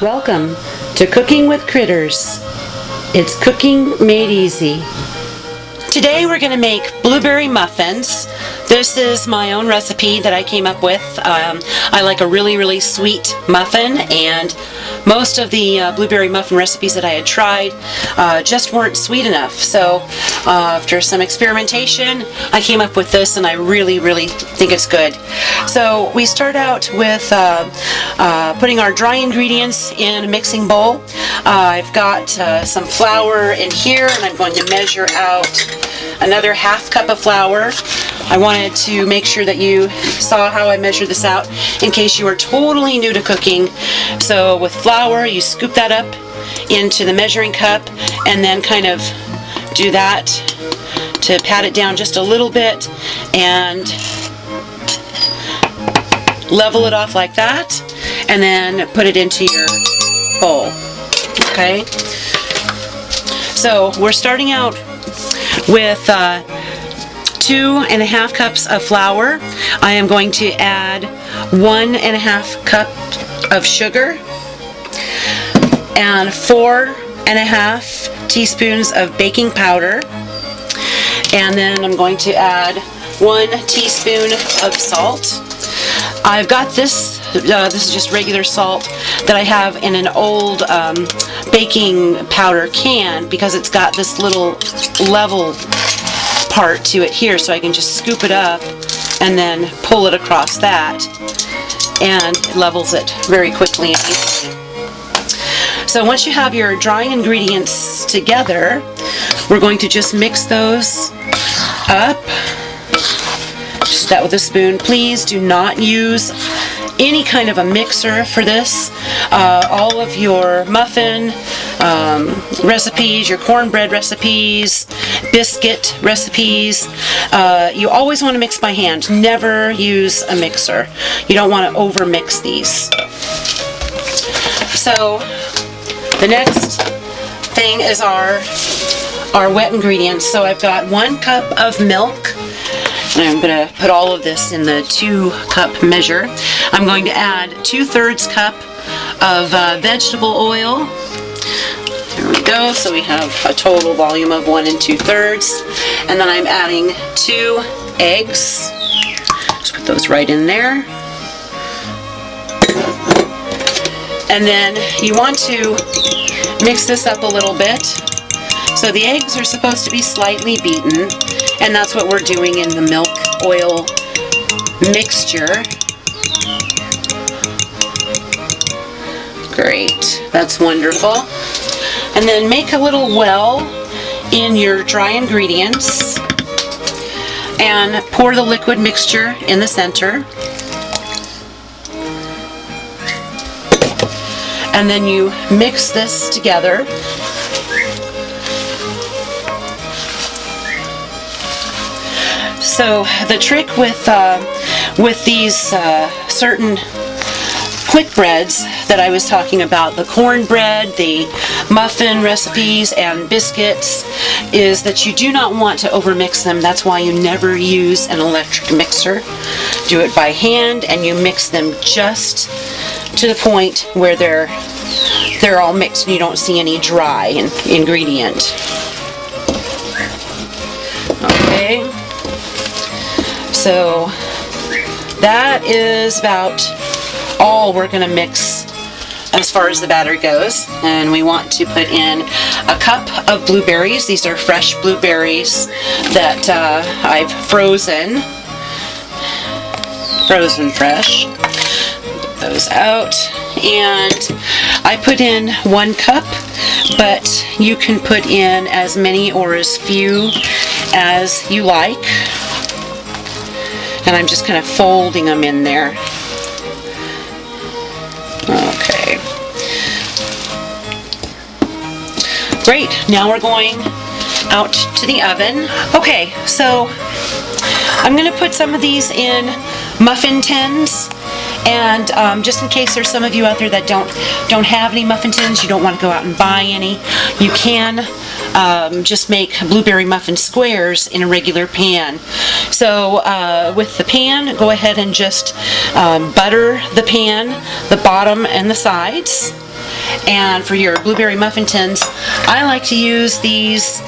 Welcome to Cooking with Critters. It's cooking made easy. Today we're going to make blueberry muffins. This is my own recipe that I came up with. I like a really sweet muffin, and most of the blueberry muffin recipes that I had tried just weren't sweet enough. So after some experimentation, I came up with this, and I really think it's good. So we start out with putting our dry ingredients in a mixing bowl. I've got some flour in here, and I'm going to measure out another half cup of flour. I wanted to make sure that you saw how I measure this out in case you are totally new to cooking. So with flour, you scoop that up into the measuring cup and then kind of do that to pat it down just a little bit and level it off like that, and then put it into your bowl. Okay? So we're starting out with 2.5 cups of flour. I am going to add 1.5 cup of sugar and 4.5 teaspoons of baking powder, and then I'm going to add 1 teaspoon of salt. I've got this is just regular salt that I have in an old baking powder can, because it's got this little level part to it here, so I can just scoop it up and then pull it across that, and it levels it very quickly and easily. So once you have your dry ingredients together, we're going to just mix those up. Just that with a spoon. Please do not use any kind of a mixer for this. All of your muffin recipes, your cornbread recipes, biscuit recipes, you always want to mix by hand. Never use a mixer. You don't want to over mix these. So the next thing is our wet ingredients. So I've got 1 cup of milk. And I'm going to put all of this in the 2-cup measure. I'm going to add 2/3 cup of vegetable oil. There we go. So we have a total volume of 1 2/3. And then I'm adding 2 eggs. Just put those right in there. And then you want to mix this up a little bit. So the eggs are supposed to be slightly beaten, and that's what we're doing in the milk oil mixture. Great, that's wonderful. And then make a little well in your dry ingredients and pour the liquid mixture in the center. And then you mix this together. So the trick with these certain quick breads that I was talking about, the cornbread, the muffin recipes, and biscuits, is that you do not want to overmix them. That's why you never use an electric mixer. Do it by hand, and you mix them just to the point where they're all mixed and you don't see any dry ingredient. Okay. So that is about all we're going to mix as far as the batter goes. And we want to put in a cup of blueberries. These are fresh blueberries that I've frozen fresh. Get those out. And I put in 1 cup, but you can put in as many or as few as you like. And I'm just kind of folding them in there. Okay. Great. Now we're going out to the oven. Okay, so I'm going to put some of these in muffin tins. And just in case there's some of you out there that don't have any muffin tins, you don't want to go out and buy any, you can just make blueberry muffin squares in a regular pan. So with the pan, go ahead and just butter the pan, the bottom and the sides. And for your blueberry muffin tins, I like to use these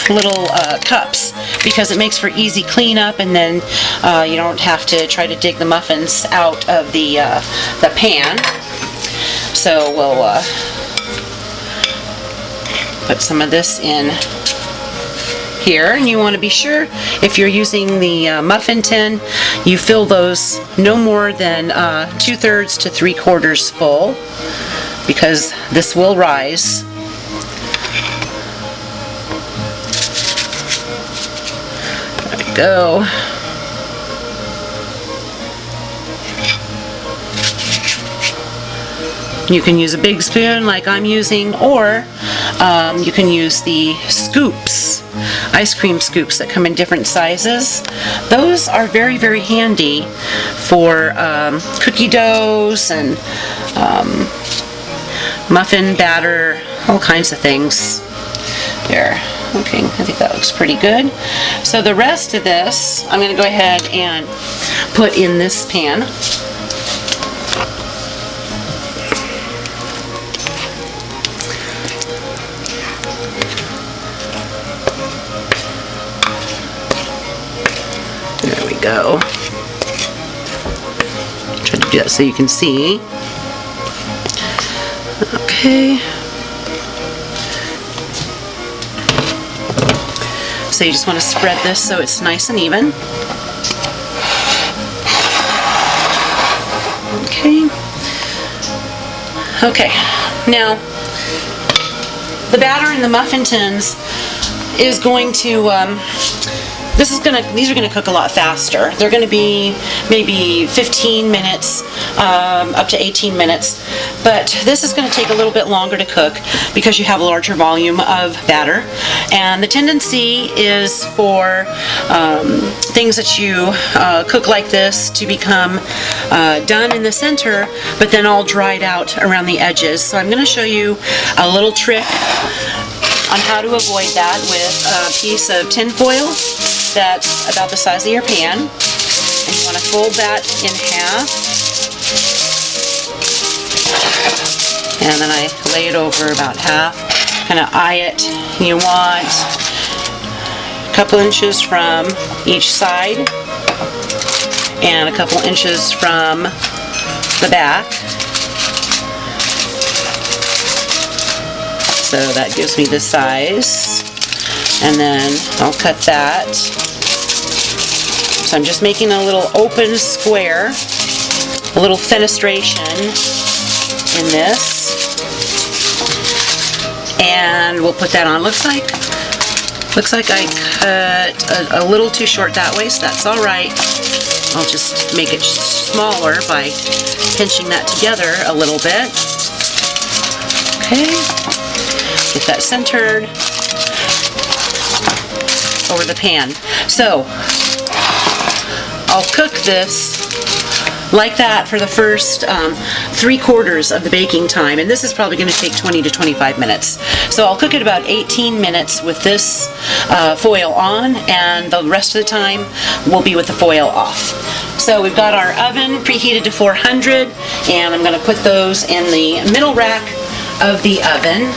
little cups because it makes for easy cleanup, and then you don't have to try to dig the muffins out of the pan. So we'll put some of this in here, and you want to be sure if you're using the muffin tin, you fill those no more than 2/3 to 3/4 full, because this will rise. There we go. You can use a big spoon like I'm using, or you can use the scoops, ice cream scoops that come in different sizes. Those are very, very handy for cookie doughs and muffin batter, all kinds of things. There. Okay, I think that looks pretty good. So the rest of this, I'm going to go ahead and put in this pan. There we go. Try to do that so you can see. Okay. So you just want to spread this so it's nice and even. Okay. Okay. Now, the batter in the muffin tins is going to these are going to cook a lot faster. They're going to be maybe 15 minutes up to 18 minutes, but this is going to take a little bit longer to cook because you have a larger volume of batter, and the tendency is for things that you cook like this to become done in the center but then all dried out around the edges. So I'm going to show you a little trick on how to avoid that with a piece of tin foil that's about the size of your pan, and you want to fold that in half, and then I lay it over about half, kind of eye it. You want a couple inches from each side and a couple inches from the back. So that gives me this size, and then I'll cut that. So I'm just making a little open square, a little fenestration in this, and we'll put that on. Looks like I cut a little too short that way, so that's all right. I'll just make it smaller by pinching that together a little bit. Okay. Get that centered over the pan. So I'll cook this like that for the first 3/4 of the baking time, and this is probably going to take 20 to 25 minutes. So I'll cook it about 18 minutes with this foil on, and the rest of the time will be with the foil off. So we've got our oven preheated to 400, and I'm going to put those in the middle rack of the oven.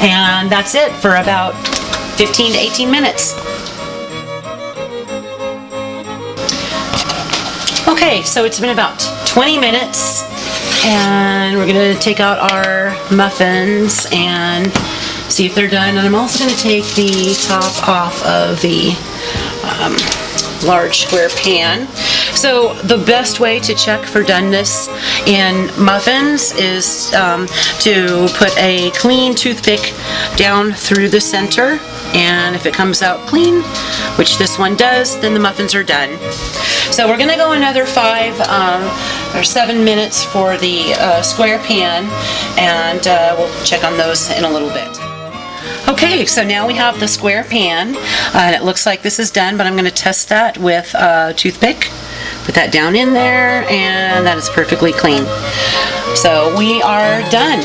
And that's it for about 15 to 18 minutes. Okay, so it's been about 20 minutes, and we're going to take out our muffins and see if they're done. And I'm also going to take the top off of the large square pan. So the best way to check for doneness in muffins is to put a clean toothpick down through the center, and if it comes out clean, which this one does, then the muffins are done. So we're going to go another 5 or 7 minutes for the square pan, and we'll check on those in a little bit. Okay, so now we have the square pan, and it looks like this is done, but I'm going to test that with a toothpick. Put that down in there, and that is perfectly clean. So we are done.